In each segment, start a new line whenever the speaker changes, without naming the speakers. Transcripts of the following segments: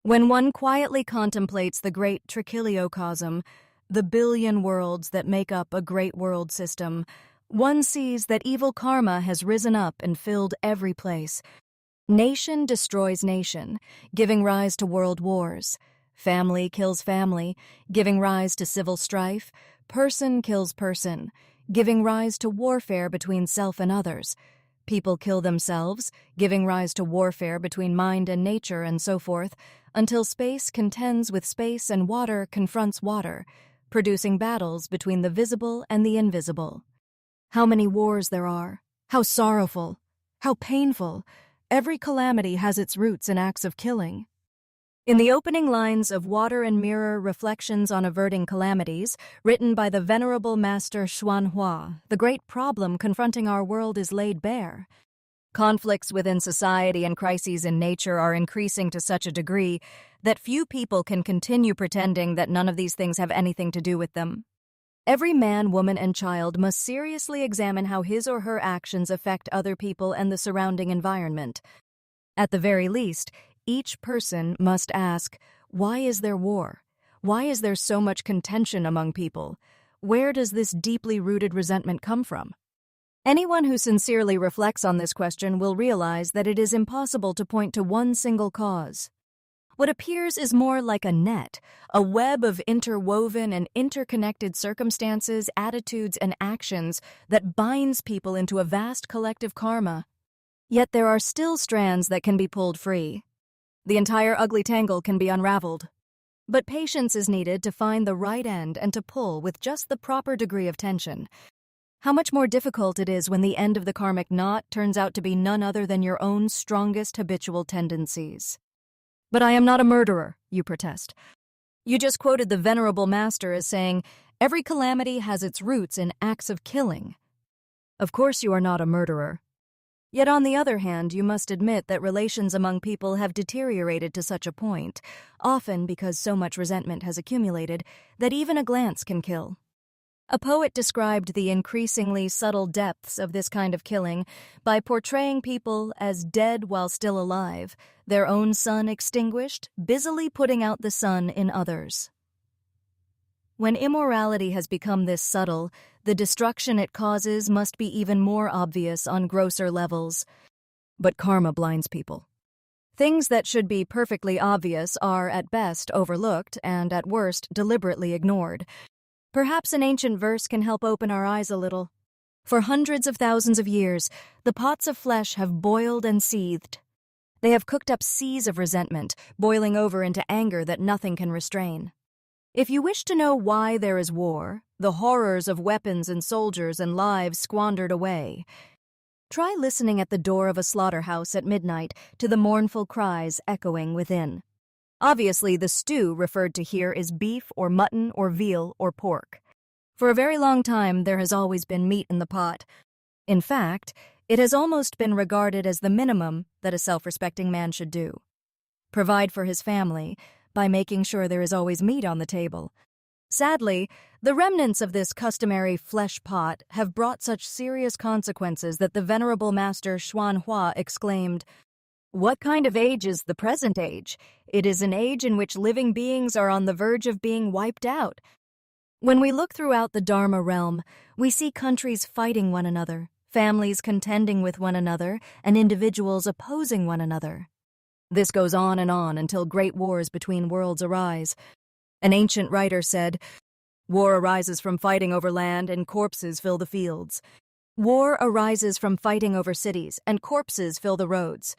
When one quietly contemplates the great trichiliocosm, the billion worlds that make up a great world system, one sees that evil karma has risen up and filled every place. Nation destroys nation, giving rise to world wars. Family kills family, giving rise to civil strife. Person kills person, giving rise to warfare between self and others. People kill themselves, giving rise to warfare between mind and nature, and so forth, until space contends with space and water confronts water, producing battles between the visible and the invisible. How many wars there are! How sorrowful! How painful! Every calamity has its roots in acts of killing. In the opening lines of Water and Mirror Reflections on Averting Calamities, written by the Venerable Master Xuanhua, the great problem confronting our world is laid bare. Conflicts within society and crises in nature are increasing to such a degree that few people can continue pretending that none of these things have anything to do with them. Every man, woman, and child must seriously examine how his or her actions affect other people and the surrounding environment. At the very least, each person must ask, why is there war? Why is there so much contention among people? Where does this deeply rooted resentment come from? Anyone who sincerely reflects on this question will realize that it is impossible to point to one single cause. What appears is more like a net, a web of interwoven and interconnected circumstances, attitudes, and actions that binds people into a vast collective karma. Yet there are still strands that can be pulled free. The entire ugly tangle can be unraveled. But patience is needed to find the right end and to pull with just the proper degree of tension. How much more difficult it is when the end of the karmic knot turns out to be none other than your own strongest habitual tendencies. But I am not a murderer, you protest. You just quoted the Venerable Master as saying, every calamity has its roots in acts of killing. Of course you are not a murderer. Yet on the other hand, you must admit that relations among people have deteriorated to such a point, often because so much resentment has accumulated, that even a glance can kill. A poet described the increasingly subtle depths of this kind of killing by portraying people as dead while still alive, their own sun extinguished, busily putting out the sun in others. When immorality has become this subtle, the destruction it causes must be even more obvious on grosser levels. But karma blinds people. Things that should be perfectly obvious are, at best, overlooked and, at worst, deliberately ignored. Perhaps an ancient verse can help open our eyes a little. For hundreds of thousands of years, the pots of flesh have boiled and seethed. They have cooked up seas of resentment, boiling over into anger that nothing can restrain. If you wish to know why there is war, the horrors of weapons and soldiers and lives squandered away, try listening at the door of a slaughterhouse at midnight to the mournful cries echoing within. Obviously, the stew referred to here is beef or mutton or veal or pork. For a very long time, there has always been meat in the pot. In fact, it has almost been regarded as the minimum that a self-respecting man should do. Provide for his family by making sure there is always meat on the table. Sadly, the remnants of this customary flesh pot have brought such serious consequences that the Venerable Master Xuanhua exclaimed, "What kind of age is the present age? It is an age in which living beings are on the verge of being wiped out." When we look throughout the Dharma realm, we see countries fighting one another, families contending with one another, and individuals opposing one another. This goes on until great wars between worlds arise. An ancient writer said, "War arises from fighting over land, and corpses fill the fields. War arises from fighting over cities, and corpses fill the roads.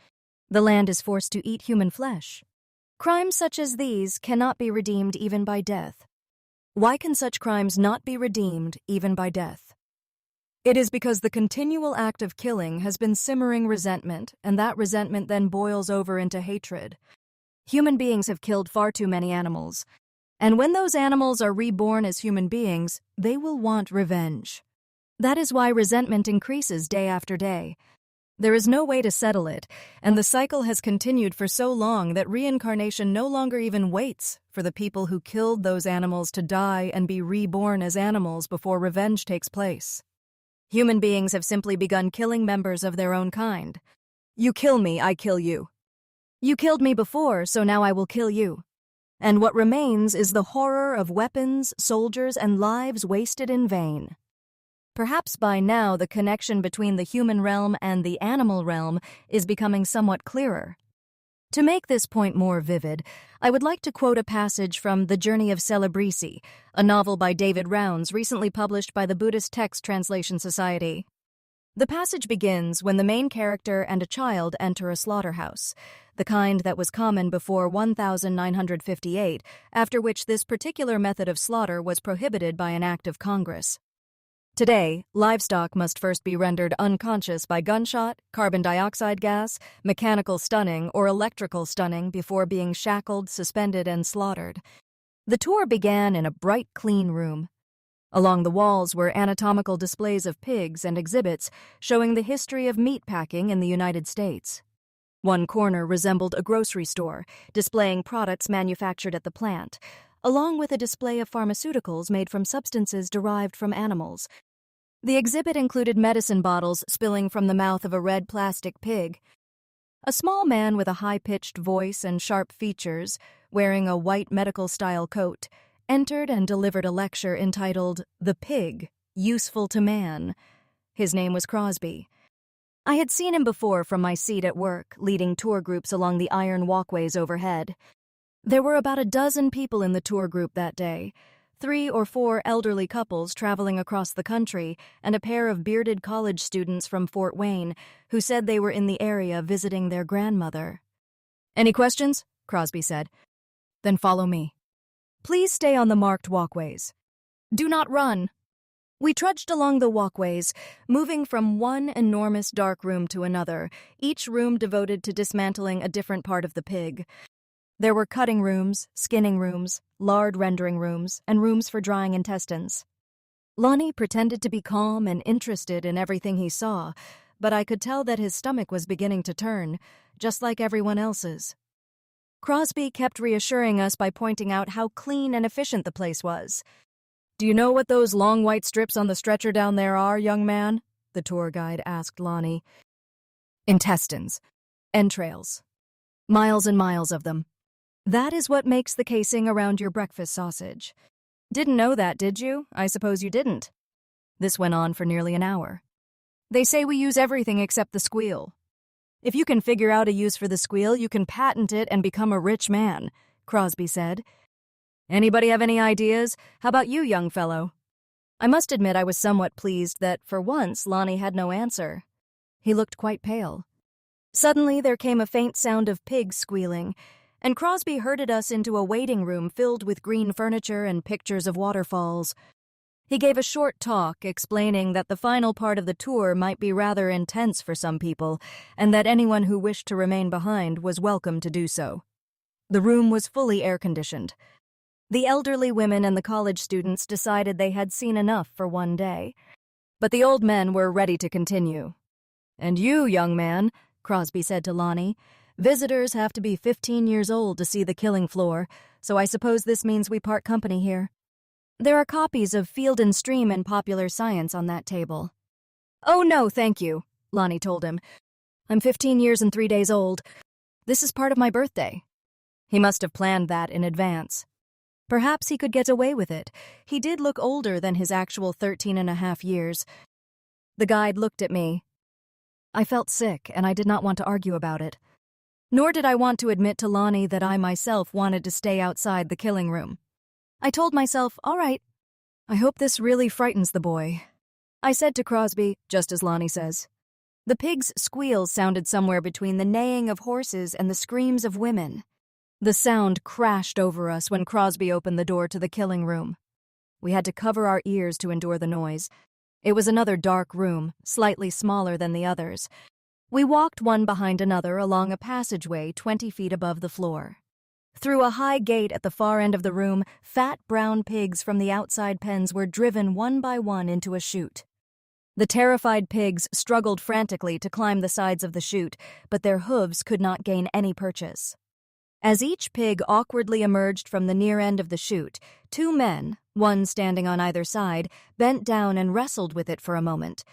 The land is forced to eat human flesh. Crimes such as these cannot be redeemed even by death. Why can such crimes not be redeemed even by death? It is because the continual act of killing has been simmering resentment, and that resentment then boils over into hatred. Human beings have killed far too many animals, and when those animals are reborn as human beings, they will want revenge. That is why resentment increases day after day. There is no way to settle it, and the cycle has continued for so long that reincarnation no longer even waits for the people who killed those animals to die and be reborn as animals before revenge takes place. Human beings have simply begun killing members of their own kind. You kill me, I kill you. You killed me before, so now I will kill you. And what remains is the horror of weapons, soldiers, and lives wasted in vain. Perhaps by now the connection between the human realm and the animal realm is becoming somewhat clearer. To make this point more vivid, I would like to quote a passage from The Journey of Celebrici, a novel by David Rounds recently published by the Buddhist Text Translation Society. The passage begins when the main character and a child enter a slaughterhouse, the kind that was common before 1958, after which this particular method of slaughter was prohibited by an act of Congress. Today, livestock must first be rendered unconscious by gunshot, carbon dioxide gas, mechanical stunning, or electrical stunning before being shackled, suspended, and slaughtered. The tour began in a bright, clean room. Along the walls were anatomical displays of pigs and exhibits showing the history of meat packing in the United States. One corner resembled a grocery store, displaying products manufactured at the plant, along with a display of pharmaceuticals made from substances derived from animals. The exhibit included medicine bottles spilling from the mouth of a red plastic pig. A small man with a high-pitched voice and sharp features, wearing a white medical-style coat, entered and delivered a lecture entitled "The Pig, Useful to Man." His name was Crosby. I had seen him before from my seat at work, leading tour groups along the iron walkways overhead. There were about a dozen people in the tour group that day, 3 or 4 elderly couples traveling across the country, and a pair of bearded college students from Fort Wayne who said they were in the area visiting their grandmother. "Any questions?" Crosby said. "Then follow me. Please stay on the marked walkways. Do not run." We trudged along the walkways, moving from one enormous dark room to another, each room devoted to dismantling a different part of the pig. There were cutting rooms, skinning rooms, lard rendering rooms, and rooms for drying intestines. Lonnie pretended to be calm and interested in everything he saw, but I could tell that his stomach was beginning to turn, just like everyone else's. Crosby kept reassuring us by pointing out how clean and efficient the place was. "Do you know what those long white strips on the stretcher down there are, young man?" the tour guide asked Lonnie. "Intestines. Entrails. Miles and miles of them. That is what makes the casing around your breakfast sausage. Didn't know that, did you? I suppose you didn't." This went on for nearly an hour. "They say we use everything except the squeal. If you can figure out a use for the squeal, you can patent it and become a rich man," Crosby said. "Anybody have any ideas? How about you, young fellow?" I must admit I was somewhat pleased that, for once, Lonnie had no answer. He looked quite pale. Suddenly there came a faint sound of pigs squealing, and Crosby herded us into a waiting room filled with green furniture and pictures of waterfalls. He gave a short talk explaining that the final part of the tour might be rather intense for some people, and that anyone who wished to remain behind was welcome to do so. The room was fully air-conditioned. The elderly women and the college students decided they had seen enough for one day. But the old men were ready to continue. "And you, young man," Crosby said to Lonnie, "visitors have to be 15 years old to see the killing floor, so I suppose this means we part company here. There are copies of Field and Stream and Popular Science on that table." "Oh, no, thank you," Lonnie told him. "I'm 15 years and 3 days old. This is part of my birthday." He must have planned that in advance. Perhaps he could get away with it. He did look older than his actual 13.5 years. The guide looked at me. I felt sick, and I did not want to argue about it. Nor did I want to admit to Lonnie that I myself wanted to stay outside the killing room. I told myself, all right, I hope this really frightens the boy. I said to Crosby, just as Lonnie says. The pig's squeals sounded somewhere between the neighing of horses and the screams of women. The sound crashed over us when Crosby opened the door to the killing room. We had to cover our ears to endure the noise. It was another dark room, slightly smaller than the others. We walked one behind another along a passageway 20 feet above the floor. Through a high gate at the far end of the room, fat brown pigs from the outside pens were driven one by one into a chute. The terrified pigs struggled frantically to climb the sides of the chute, but their hooves could not gain any purchase. As each pig awkwardly emerged from the near end of the chute, 2 men, one standing on either side, bent down and wrestled with it for a moment.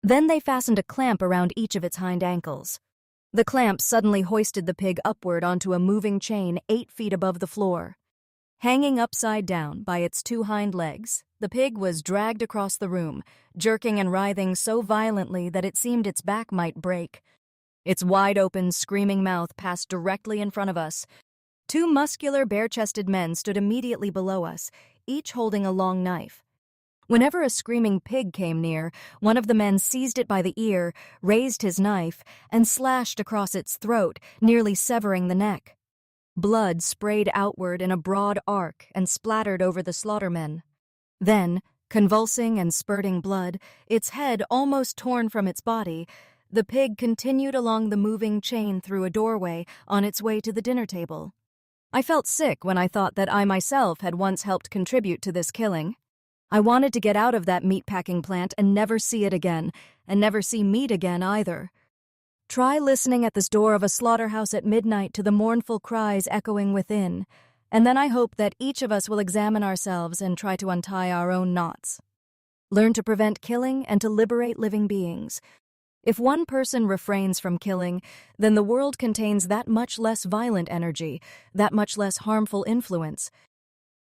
Then they fastened a clamp around each of its hind ankles. The clamp suddenly hoisted the pig upward onto a moving chain 8 feet above the floor. Hanging upside down by its 2 hind legs, the pig was dragged across the room, jerking and writhing so violently that it seemed its back might break. Its wide-open, screaming mouth passed directly in front of us. 2 muscular, bare-chested men stood immediately below us, each holding a long knife. Whenever a screaming pig came near, one of the men seized it by the ear, raised his knife, and slashed across its throat, nearly severing the neck. Blood sprayed outward in a broad arc and splattered over the slaughtermen. Then, convulsing and spurting blood, its head almost torn from its body, the pig continued along the moving chain through a doorway on its way to the dinner table. I felt sick when I thought that I myself had once helped contribute to this killing. I wanted to get out of that meatpacking plant and never see it again, and never see meat again either. Try listening at this door of a slaughterhouse at midnight to the mournful cries echoing within, and then I hope that each of us will examine ourselves and try to untie our own knots. Learn to prevent killing and to liberate living beings. If one person refrains from killing, then the world contains that much less violent energy, that much less harmful influence.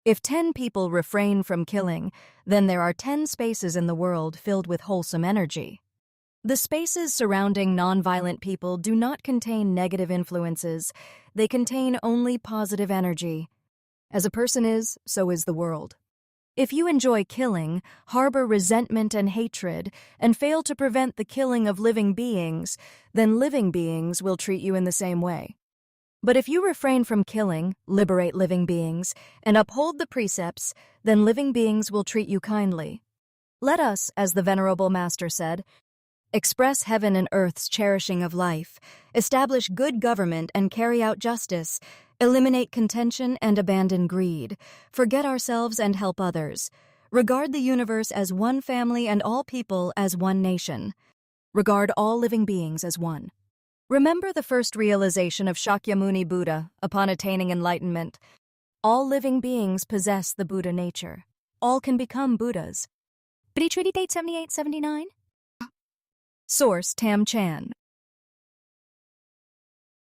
If 10 people refrain from killing, then there are 10 spaces in the world filled with wholesome energy. The spaces surrounding nonviolent people do not contain negative influences. They contain only positive energy. As a person is, so is the world. If you enjoy killing, harbor resentment and hatred, and fail to prevent the killing of living beings, then living beings will treat you in the same way. But if you refrain from killing, liberate living beings, and uphold the precepts, then living beings will treat you kindly. Let us, as the Venerable Master said, express heaven and earth's cherishing of life, establish good government and carry out justice, eliminate contention and abandon greed, forget ourselves and help others, regard the universe as one family and all people as one nation, regard all living beings as one. Remember the first realization of Shakyamuni Buddha upon attaining enlightenment. All living beings possess the Buddha nature. All can become Buddhas. Treaty date 7879? Source Tam Chan.